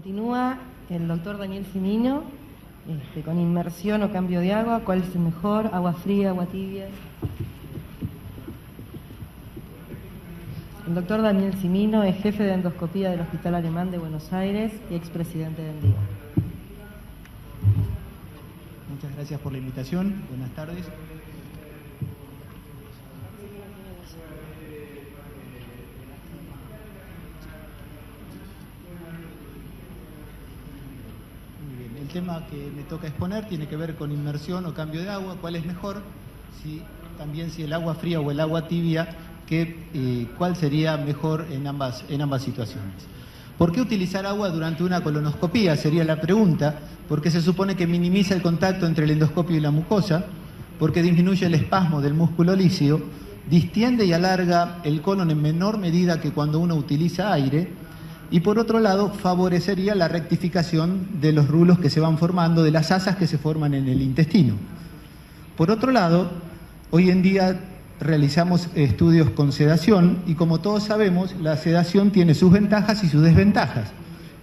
Continúa el doctor Daniel Cimino, con inmersión o cambio de agua. ¿Cuál es el mejor? ¿Agua fría, agua tibia? El doctor Daniel Cimino es jefe de endoscopía del Hospital Alemán de Buenos Aires y expresidente de ENDIA. Muchas gracias por la invitación. Buenas tardes. Muy bien. El tema que me toca exponer tiene que ver con inmersión o cambio de agua. ¿Cuál es mejor? También si el agua fría o el agua tibia, ¿cuál sería mejor en ambas situaciones? ¿Por qué utilizar agua durante una colonoscopía? Sería la pregunta. Porque se supone que minimiza el contacto entre el endoscopio y la mucosa, porque disminuye el espasmo del músculo lísido, distiende y alarga el colon en menor medida que cuando uno utiliza aire, y por otro lado favorecería la rectificación de los rulos que se van formando, de las asas que se forman en el intestino. Por otro lado, hoy en día realizamos estudios con sedación y, como todos sabemos, la sedación tiene sus ventajas y sus desventajas.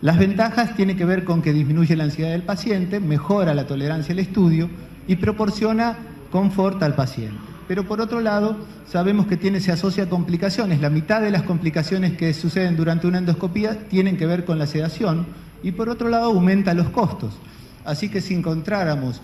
Las ventajas tienen que ver con que disminuye la ansiedad del paciente, mejora la tolerancia al estudio y proporciona confort al paciente. Pero por otro lado, sabemos que se asocia a complicaciones. La mitad de las complicaciones que suceden durante una endoscopía tienen que ver con la sedación y por otro lado aumenta los costos. Así que si encontráramos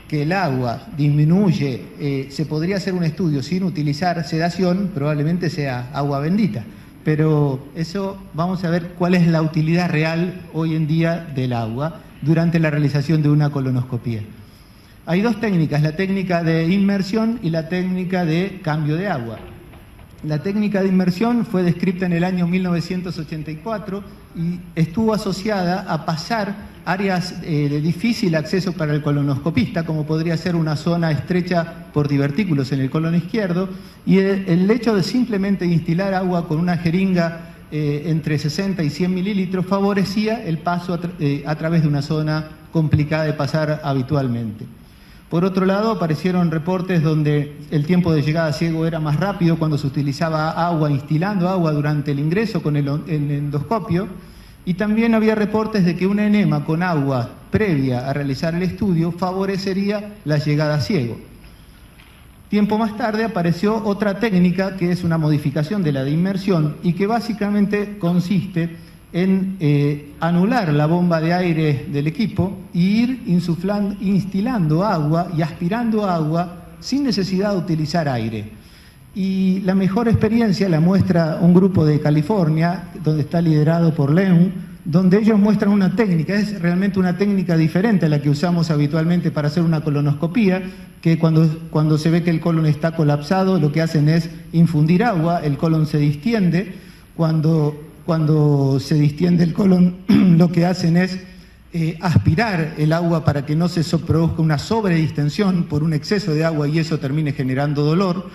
que el agua disminuye, se podría hacer un estudio sin utilizar sedación, probablemente sea agua bendita. Pero eso, vamos a ver cuál es la utilidad real hoy en día del agua durante la realización de una colonoscopía. Hay dos técnicas, la técnica de inmersión y la técnica de cambio de agua. La técnica de inmersión fue descrita en el año 1984 y estuvo asociada a pasar áreas de difícil acceso para el colonoscopista, como podría ser una zona estrecha por divertículos en el colon izquierdo, y el hecho de simplemente instilar agua con una jeringa entre 60 y 100 mililitros favorecía el paso a través de una zona complicada de pasar habitualmente. Por otro lado, aparecieron reportes donde el tiempo de llegada a ciego era más rápido cuando se utilizaba agua, instilando agua durante el ingreso con el endoscopio, y también había reportes de que un enema con agua previa a realizar el estudio favorecería la llegada a ciego. Tiempo más tarde apareció otra técnica que es una modificación de la de inmersión y que básicamente consiste en anular la bomba de aire del equipo e ir instilando agua y aspirando agua sin necesidad de utilizar aire. Y la mejor experiencia la muestra un grupo de California, donde está liderado por Leung, donde ellos muestran una técnica, es realmente una técnica diferente a la que usamos habitualmente para hacer una colonoscopía, que cuando se ve que el colon está colapsado, lo que hacen es infundir agua, el colon se distiende. Cuando se distiende el colon, lo que hacen es aspirar el agua para que no se produzca una sobredistensión por un exceso de agua y eso termine generando dolor.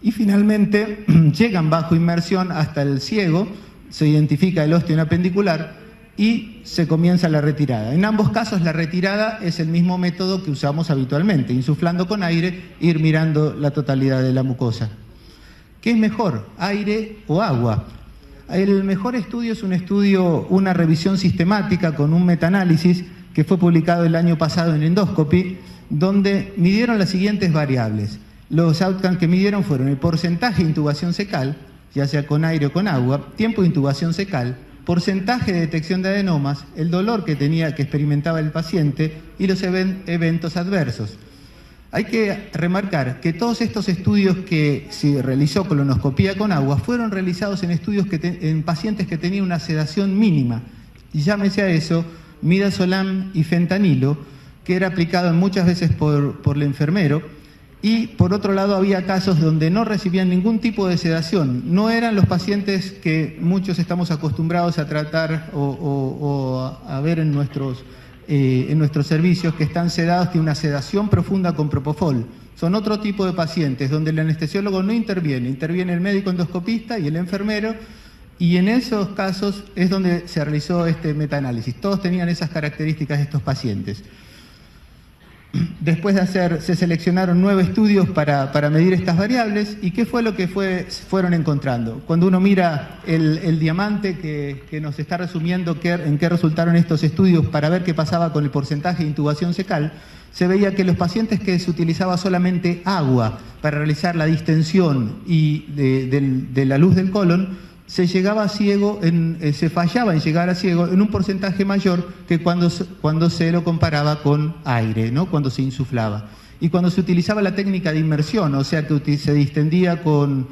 Y finalmente llegan bajo inmersión hasta el ciego, se identifica el ostium apendicular y se comienza la retirada. En ambos casos la retirada es el mismo método que usamos habitualmente, insuflando con aire, ir mirando la totalidad de la mucosa. ¿Qué es mejor, aire o agua? El mejor estudio es una revisión sistemática con un metaanálisis que fue publicado el año pasado en Endoscopy, donde midieron las siguientes variables. Los outcomes que midieron fueron el porcentaje de intubación secal, ya sea con aire o con agua, tiempo de intubación secal, porcentaje de detección de adenomas, el dolor que experimentaba el paciente y los eventos adversos. Hay que remarcar que todos estos estudios que se realizó colonoscopía con agua fueron realizados en en pacientes que tenían una sedación mínima, y llámese a eso midazolam y fentanilo, que era aplicado muchas veces por el enfermero. Y por otro lado había casos donde no recibían ningún tipo de sedación. No eran los pacientes que muchos estamos acostumbrados a tratar o a ver en nuestros servicios, que están sedados, tienen una sedación profunda con propofol. Son otro tipo de pacientes donde el anestesiólogo no interviene, interviene el médico endoscopista y el enfermero, y en esos casos es donde se realizó este metaanálisis. Todos tenían esas características de estos pacientes. Después se seleccionaron 9 estudios para medir estas variables. ¿Y qué fue lo que fueron encontrando? Cuando uno mira el diamante que nos está resumiendo en qué resultaron estos estudios para ver qué pasaba con el porcentaje de intubación secal, se veía que los pacientes que se utilizaba solamente agua para realizar la distensión y de la luz del colon, se fallaba en llegar a ciego en un porcentaje mayor que cuando se lo comparaba con aire, ¿no? Cuando se insuflaba. Y cuando se utilizaba la técnica de inmersión, o sea que se distendía con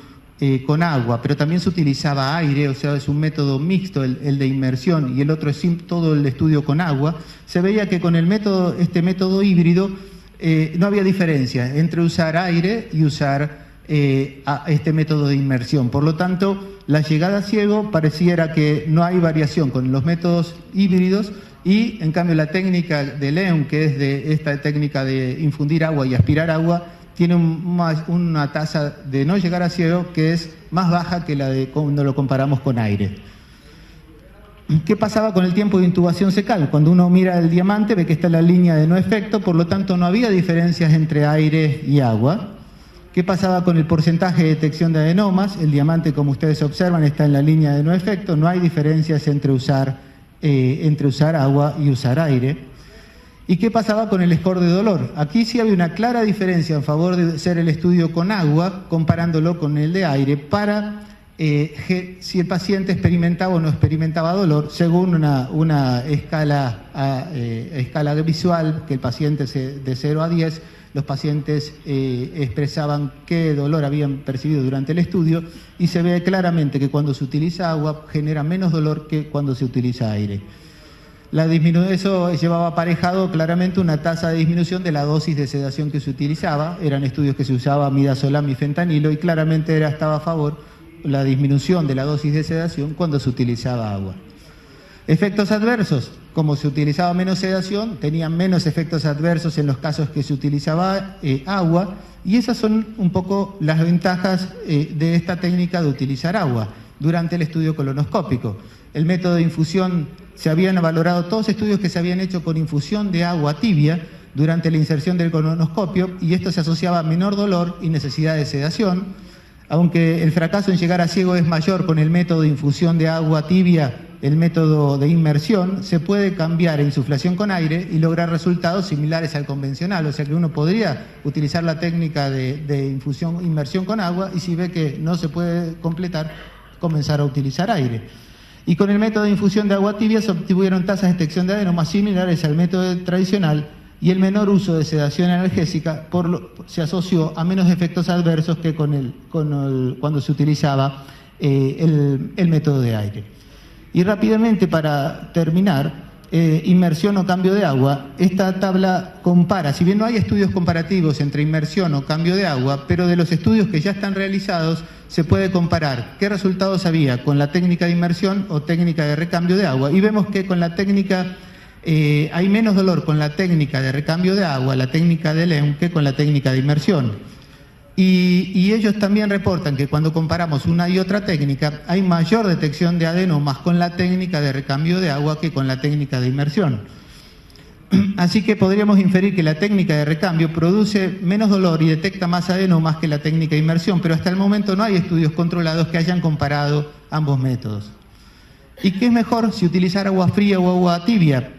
agua, pero también se utilizaba aire, o sea, es un método mixto el de inmersión y el otro es todo el estudio con agua, se veía que con este método híbrido no había diferencia entre usar aire y usar este método de inmersión. Por lo tanto, la llegada a ciego pareciera que no hay variación con los métodos híbridos y, en cambio, la técnica de Leung, que es de esta técnica de infundir agua y aspirar agua, tiene una tasa de no llegar a ciego que es más baja que la de cuando lo comparamos con aire. ¿Qué pasaba con el tiempo de intubación secal? Cuando uno mira el diamante ve que está en la línea de no efecto, por lo tanto no había diferencias entre aire y agua. ¿Qué pasaba con el porcentaje de detección de adenomas? El diamante, como ustedes observan, está en la línea de no efecto, no hay diferencias entre usar agua y usar aire. ¿Y qué pasaba con el score de dolor? Aquí sí había una clara diferencia en favor de hacer el estudio con agua, comparándolo con el de aire, para si el paciente experimentaba o no experimentaba dolor, según una escala visual, que el paciente de 0 a 10, los pacientes expresaban qué dolor habían percibido durante el estudio, y se ve claramente que cuando se utiliza agua genera menos dolor que cuando se utiliza aire. Eso llevaba aparejado claramente una tasa de disminución de la dosis de sedación que se utilizaba. Eran estudios que se usaba midazolam y fentanilo y claramente estaba a favor la disminución de la dosis de sedación cuando se utilizaba agua. Efectos adversos. Como se utilizaba menos sedación, tenían menos efectos adversos en los casos que se utilizaba agua, y esas son un poco las ventajas de esta técnica de utilizar agua durante el estudio colonoscópico. El método de infusión, se habían valorado todos estudios que se habían hecho con infusión de agua tibia durante la inserción del colonoscopio, y esto se asociaba a menor dolor y necesidad de sedación. Aunque el fracaso en llegar a ciego es mayor con el método de infusión de agua tibia, el método de inmersión, se puede cambiar a insuflación con aire y lograr resultados similares al convencional. O sea que uno podría utilizar la técnica de inmersión con agua, y si ve que no se puede completar, comenzar a utilizar aire. Y con el método de infusión de agua tibia se obtuvieron tasas de detección de adenomas similares al método tradicional, y el menor uso de sedación analgésica se asoció a menos efectos adversos que cuando se utilizaba el método de aire. Y rápidamente, para terminar, inmersión o cambio de agua, esta tabla compara, si bien no hay estudios comparativos entre inmersión o cambio de agua, pero de los estudios que ya están realizados se puede comparar qué resultados había con la técnica de inmersión o técnica de recambio de agua, y vemos que con la técnica hay menos dolor con la técnica de recambio de agua, la técnica de Leung, que con la técnica de inmersión. Y ellos también reportan que cuando comparamos una y otra técnica, hay mayor detección de adenomas con la técnica de recambio de agua que con la técnica de inmersión. Así que podríamos inferir que la técnica de recambio produce menos dolor y detecta más adenomas que la técnica de inmersión, pero hasta el momento no hay estudios controlados que hayan comparado ambos métodos. ¿Y qué es mejor, si utilizar agua fría o agua tibia?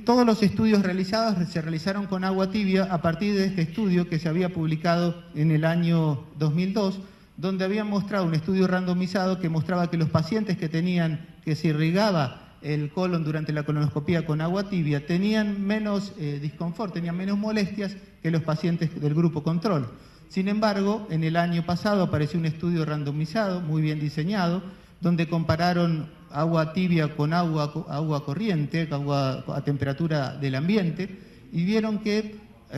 Todos los estudios realizados se realizaron con agua tibia a partir de este estudio que se había publicado en el año 2002, donde habían mostrado un estudio randomizado que mostraba que los pacientes que se irrigaba el colon durante la colonoscopía con agua tibia tenían menos disconfort, tenían menos molestias que los pacientes del grupo control. Sin embargo, en el año pasado apareció un estudio randomizado, muy bien diseñado, donde compararon agua tibia con agua corriente, agua a temperatura del ambiente, y vieron que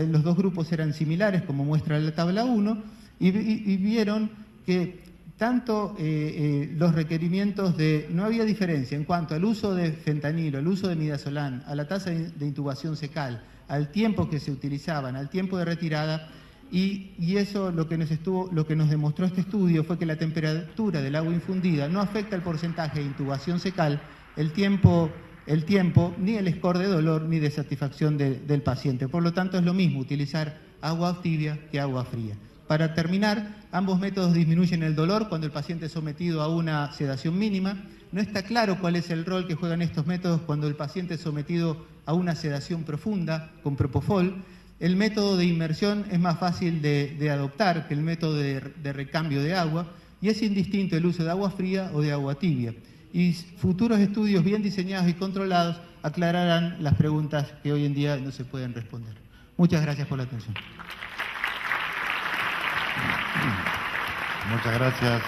los dos grupos eran similares, como muestra la tabla 1, y vieron que tanto los requerimientos no había diferencia en cuanto al uso de fentanilo, al uso de midazolam, a la tasa de intubación secal, al tiempo que se utilizaban, al tiempo de retirada. Y eso lo que nos demostró este estudio fue que la temperatura del agua infundida no afecta el porcentaje de intubación secal, el tiempo el tiempo, ni el score de dolor, ni de satisfacción del paciente. Por lo tanto, es lo mismo utilizar agua tibia que agua fría. Para terminar, ambos métodos disminuyen el dolor cuando el paciente es sometido a una sedación mínima. No está claro cuál es el rol que juegan estos métodos cuando el paciente es sometido a una sedación profunda con propofol. El método de inmersión es más fácil de adoptar que el método de recambio de agua y es indistinto el uso de agua fría o de agua tibia. Y futuros estudios bien diseñados y controlados aclararán las preguntas que hoy en día no se pueden responder. Muchas gracias por la atención. Muchas gracias,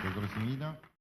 doctor Simino.